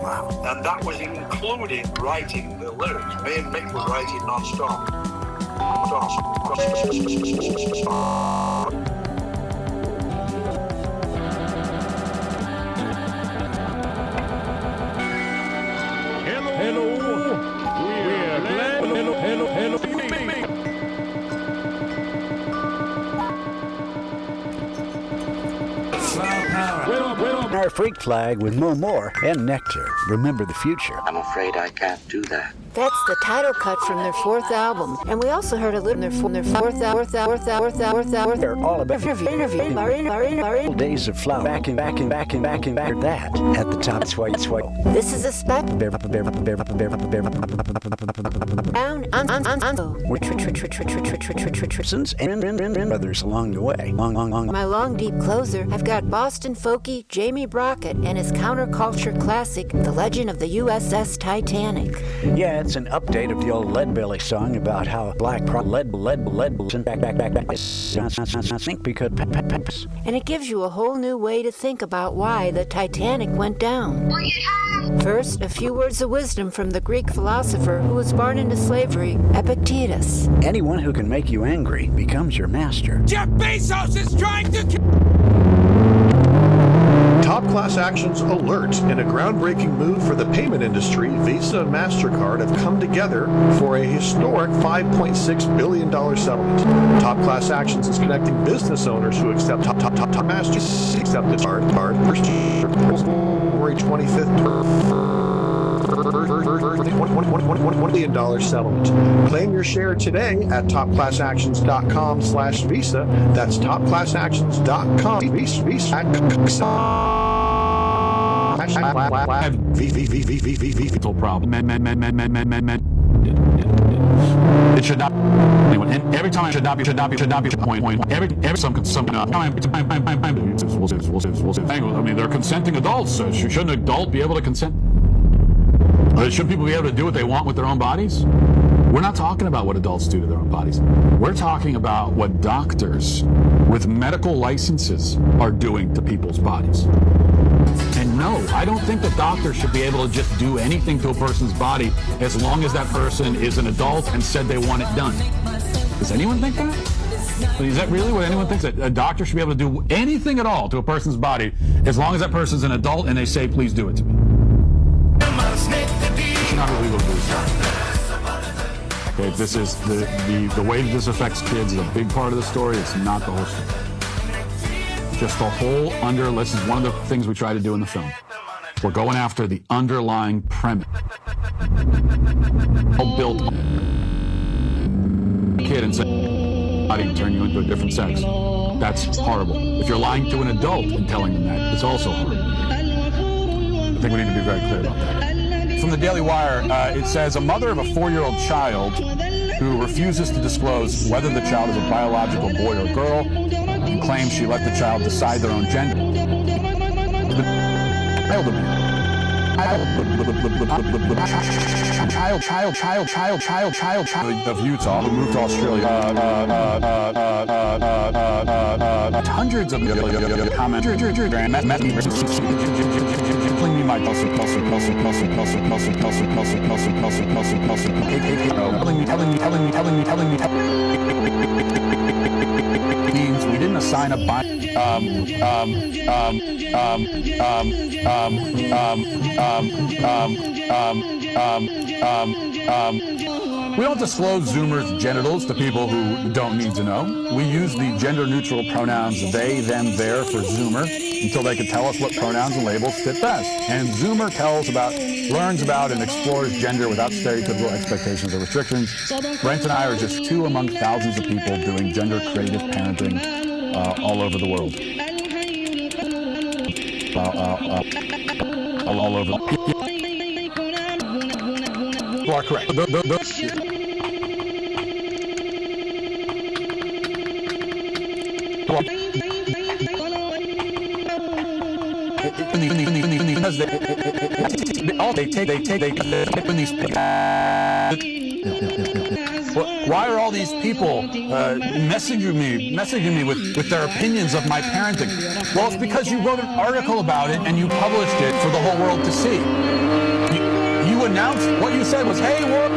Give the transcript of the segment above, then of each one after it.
Wow. And that was including writing the lyrics. Me and Mick was writing non-stop. Our freak flag with more and nectar. Remember the future. I'm afraid I can't do that. That's the title cut from their fourth album, and we also heard a little their fourth hour. They're all about interview. Days of flower. Back and that at the top. That's why. This is a spec. And others along the way. Long. My long deep closer, I've got Boston folkie Jamie Brockett and his counterculture classic, The Legend of the USS Titanic. Yeah, it's an update of the old Leadbelly song about how black lead and back sink because and it gives you a whole new way to think about why the Titanic went down. First, a few words of wisdom from the Greek philosopher who was born into slavery, Epictetus. Anyone who can make you angry becomes your master. Jeff Bezos is trying to Top Class Actions alert. In a groundbreaking move for the payment industry, Visa and MasterCard have come together for a historic $5.6 billion settlement. Top Class Actions is connecting business owners who accept top Master accept the card February 25th. $1 billion settlement. Claim your share today at topclassactions.com/Visa. That's topclassactions.com. Visa. Problem. It should not. Anyway, and every time should not be point. Every some. I mean, they're consenting adults. So shouldn't an adult be able to consent? Shouldn't people be able to do what they want with their own bodies? We're not talking about what adults do to their own bodies. We're talking about what doctors with medical licenses are doing to people's bodies. And no, I don't think the doctor should be able to just do anything to a person's body as long as that person is an adult and said they want it done. Does anyone think that? Is that really what anyone thinks? That a doctor should be able to do anything at all to a person's body as long as that person's an adult and they say, please do it to me? It's not illegal to do so. Okay, this is the way that this affects kids is a big part of the story. It's not the whole story. Just the whole this is one of the things we try to do in the film. We're going after the underlying premise. Built kid and say, body and turn you into a different sex. That's horrible. If you're lying to an adult and telling them that, it's also horrible. I think we need to be very clear about that. From the Daily Wire, it says a mother of a 4-year-old child who refuses to disclose whether the child is a biological boy or girl and claims she let the child decide their own gender. Child of Utah who moved to Australia. Hundreds of comments. Clean me my telling me means we didn't assign a we don't disclose Zoomers' genitals to people who don't need to know. We use the gender-neutral pronouns they, them, their for Zoomer until they can tell us what pronouns and labels fit best. And Zoomer learns about, and explores gender without stereotypical expectations or restrictions. Brent and I are just two among thousands of people doing gender-creative parenting all over the world. All over. You are correct. They take Why are all these people messaging me with their opinions of my parenting? Well, it's because you wrote an article about it and you published it for the whole world to see. You announced, what you said was, hey, world,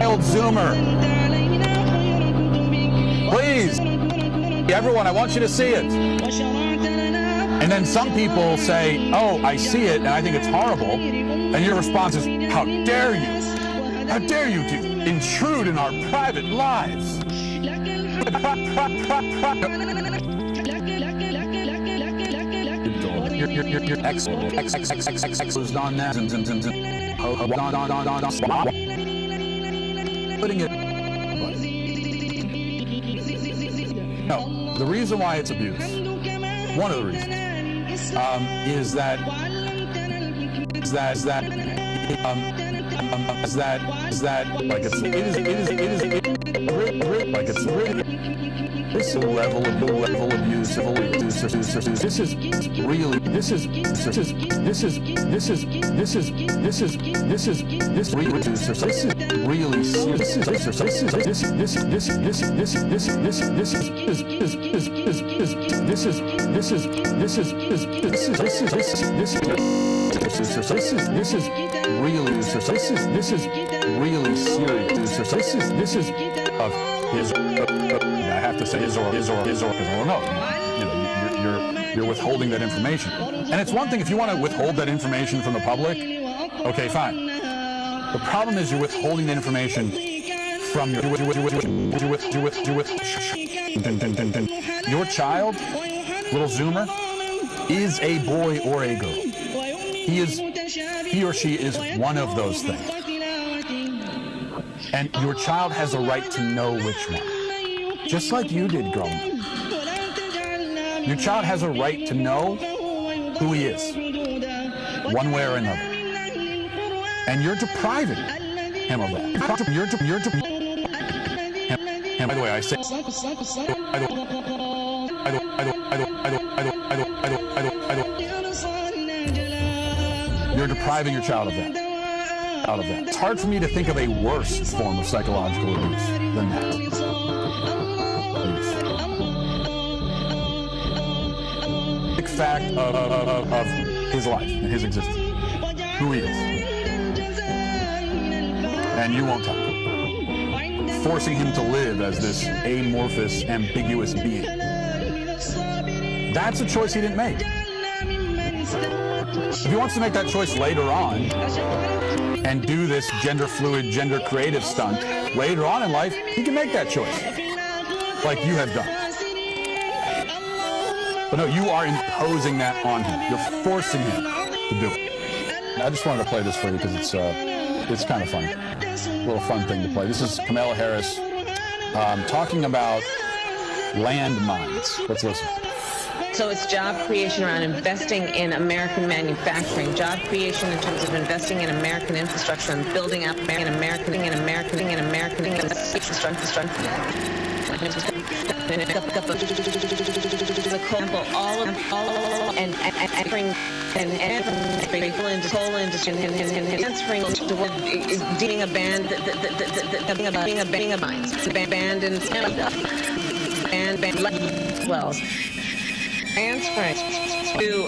old Zoomer, please, everyone, I want you to see it. And then some people say, oh, I see it, and I think it's horrible. And your response is, how dare you? How dare you intrude in our private lives? Your ex was on that. Putting it. No, the reason why it's abuse, one of the reasons, is that like it's this level of abuse. This is really serious. This is of his. I have to say his or because I don't know. You know, you're withholding that information, and it's one thing if you want to withhold that information from the public. Okay, fine. The problem is you're withholding that information from your child, little Zoomer, is a boy or a girl. He or she is one of those things. And your child has a right to know which one. Just like you did growing up. Your child has a right to know who he is, one way or another. And you're depriving him of that. And by the way, I say, you're depriving your child of that. It's hard for me to think of a worse form of psychological abuse than that. Big fact of his life and his existence, who he is, and you won't tell him, forcing him to live as this amorphous, ambiguous being. That's a choice he didn't make. If he wants to make that choice later on and do this gender fluid, gender creative stunt later on in life, he can make that choice, like you have done. But no, you are imposing that on him. You're forcing him to do it. I just wanted to play this for you because it's kind of fun. A little fun thing to play. This is Kamala Harris talking about landmines. Let's listen. So it's job creation around investing in American manufacturing, job creation in terms of investing in American infrastructure and building up American infrastructure. All and bring and coal industry and answering to what being abandoned wells. Transferring to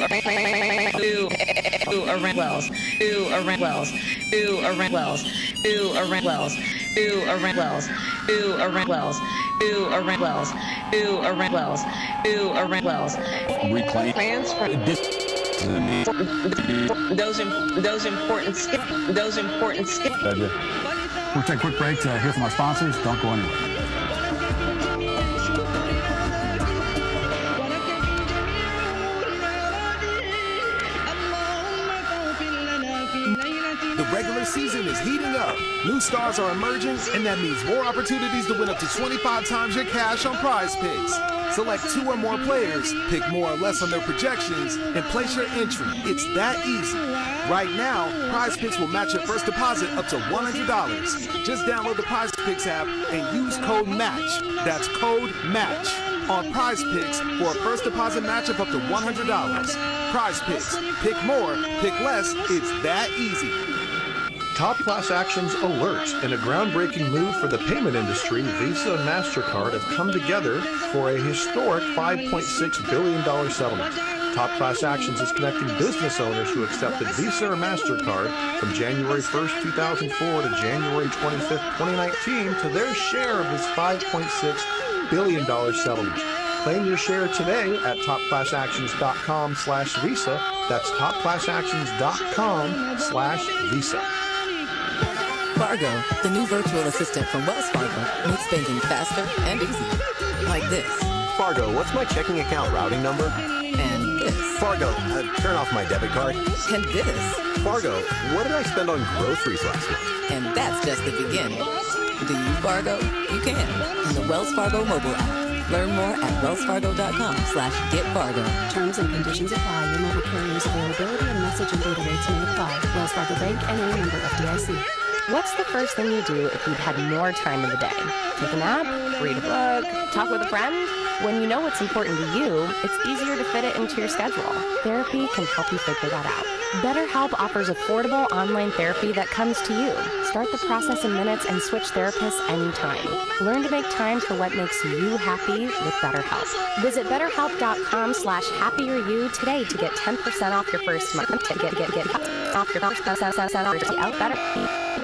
around wells, to around wells, to around wells, to around wells, to around wells, to around wells, to around wells, to around wells, to around wells. Reclaim. Transfer. Those important skills. We'll take a quick break to hear from our sponsors. Don't go anywhere. The regular season is heating up. New stars are emerging, and that means more opportunities to win up to 25 times your cash on Prize Picks. Select 2 or more players, pick more or less on their projections, and place your entry. It's that easy. Right now, Prize Picks will match your first deposit up to $100. Just download the Prize Picks app and use code MATCH. That's code MATCH. on Prize Picks for a first deposit match of up to $100. Prize Picks. Pick more, pick less. It's that easy. Top class actions alert. In a groundbreaking move for the payment industry, Visa and MasterCard have come together for a historic $5.6 billion settlement. Top class actions is connecting business owners who accepted Visa or MasterCard from January 1st, 2004 to January 25th, 2019 to their share of this $5.6 billion settlement. Claim your share today at topclassactions.com/Visa. That's topclassactions.com/Visa. Fargo, the new virtual assistant from Wells Fargo, makes banking faster and easy. Like this. Fargo, what's my checking account routing number? And this. Fargo, turn off my debit card. And this. Fargo, what did I spend on groceries last month? And that's just the beginning. Do you Fargo? You can. In the Wells Fargo mobile app. Learn more at wellsfargo.com/getfargo. Terms and conditions apply. Your mobile carrier's availability and message and data rates may apply. Wells Fargo Bank and a member FDIC. What's the first thing you do if you'd had more time in the day? Take a nap? Read a book? Talk with a friend? When you know what's important to you, it's easier to fit it into your schedule. Therapy can help you figure that out. BetterHelp offers affordable online therapy that comes to you. Start the process in minutes and switch therapists anytime. Learn to make time for what makes you happy with BetterHelp. Visit BetterHelp.com/happyeryou today to get 10% off your first month. Off your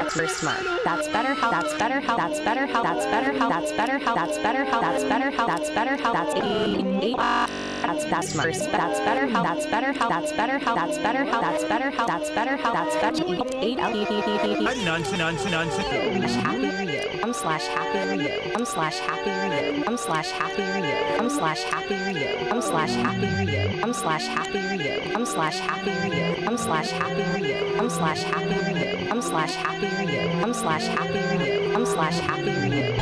first month. That's BetterHelp. That's BetterHelp. That's BetterHelp. That's BetterHelp. That's BetterHelp. That's BetterHelp. That's BetterHelp. That's BetterHelp. That's first. That's BetterHelp. That's BetterHelp. That's BetterHelp. That's BetterHelp. That's BetterHelp. That's BetterHelp. That's BetterHelp. /happyeryou. /happyeryou. /happyeryou. /happyeryou. /happyeryou. /happyeryou. /happyeryou. /happyeryou. /happyeryou. /happyeryou. /happyeryou.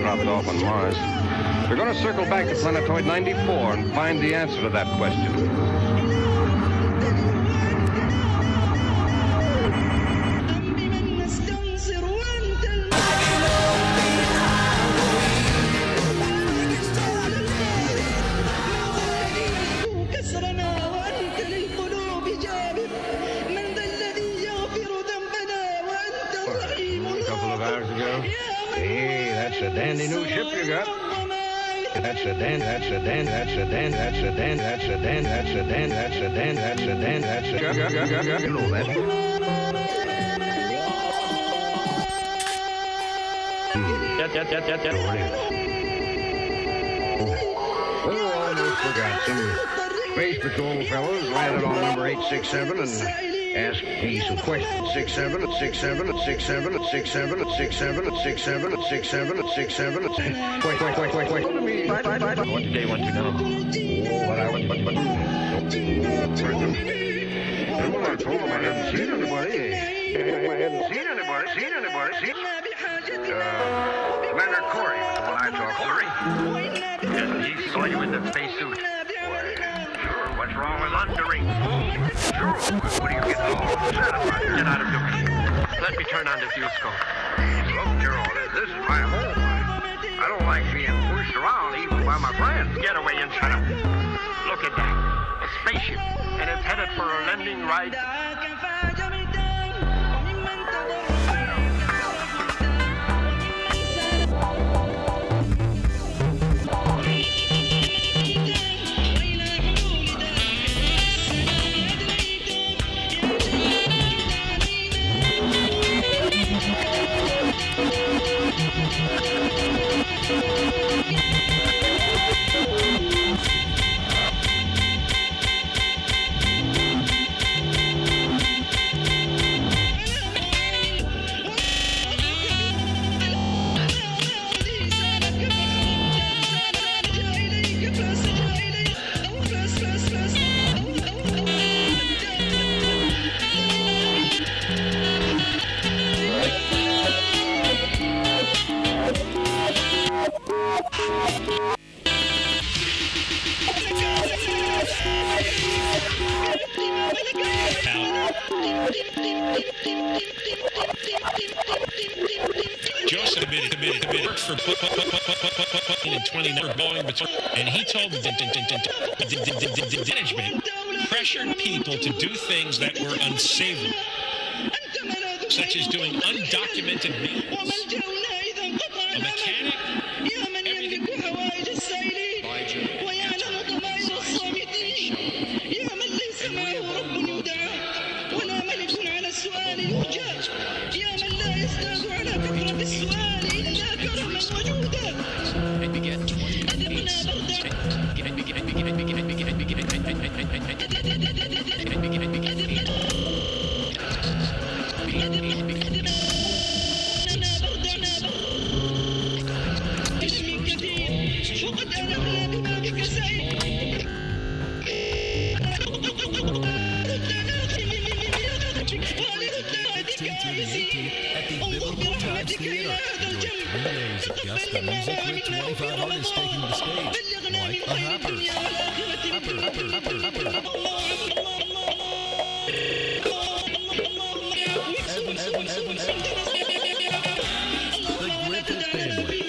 Drop it off on Mars. We're going to circle back to planetoid 94 and find the answer to that question. A couple of hours ago? Hey, that's a dandy new ship you got. That's a dan, that's a dan, that's a dan, that's a dan, that's a dan, that's a dan, that's a dan, that's a dan, that's a you know that. Oh, almost forgot. Some Space Patrol fellows landed on number 867 and asked me some questions. 67 at 67 at 67 at 67 at 67 at 67 at 67 at 67 at 67. Wait. What did they want to know? What I was, but. And when I told them I hadn't seen anybody. Commander Corey was the one I talked to. Yes, he saw you in the spacesuit. Sure, what's wrong with Lundering? Sure, what do you get all upset about? Get out of the way. Let me turn on the fuse scope. Look, Gerald, this is my home. I don't like being pushed around even by my friends. Get away and shut up. Look at that. A spaceship, and it's headed for a landing right. Joseph admitted worked for in 29 going and he told the management pressured people to do things that were unsavory, such as doing undocumented meals. A mechanic, everything. At the Biblical Times Theater. Enjoy 3 days of gospel music with 25 artists taking the stage, like the Hoppers. The Griffith Family.